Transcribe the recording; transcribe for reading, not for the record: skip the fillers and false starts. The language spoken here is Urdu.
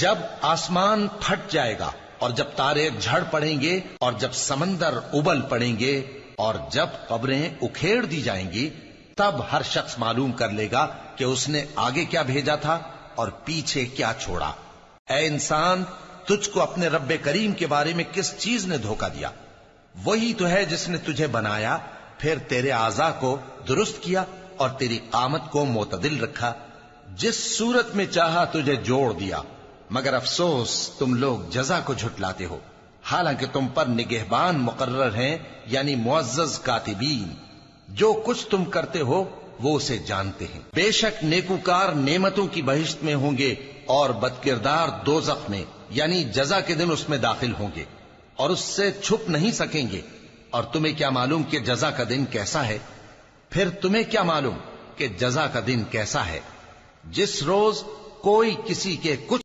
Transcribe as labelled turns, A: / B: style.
A: جب آسمان پھٹ جائے گا اور جب تارے جھڑ پڑیں گے اور جب سمندر ابل پڑیں گے اور جب قبریں اکھیڑ دی جائیں گی، تب ہر شخص معلوم کر لے گا کہ اس نے آگے کیا بھیجا تھا اور پیچھے کیا چھوڑا۔ اے انسان، تجھ کو اپنے رب کریم کے بارے میں کس چیز نے دھوکہ دیا؟ وہی تو ہے جس نے تجھے بنایا، پھر تیرے اعضاء کو درست کیا اور تیری قامت کو معتدل رکھا، جس صورت میں چاہا تجھے جوڑ دیا، مگر افسوس تم لوگ جزا کو جھٹلاتے ہو، حالانکہ تم پر نگہبان مقرر ہیں، یعنی معزز کاتبین۔ جو کچھ تم کرتے ہو وہ اسے جانتے ہیں۔ بے شک نیکوکار نعمتوں کی بہشت میں ہوں گے اور بدکردار دوزخ میں، یعنی جزا کے دن اس میں داخل ہوں گے اور اس سے چھپ نہیں سکیں گے۔ اور تمہیں کیا معلوم کہ جزا کا دن کیسا ہے؟ پھر تمہیں کیا معلوم کہ جزا کا دن کیسا ہے؟ جس روز کوئی کسی کے کچھ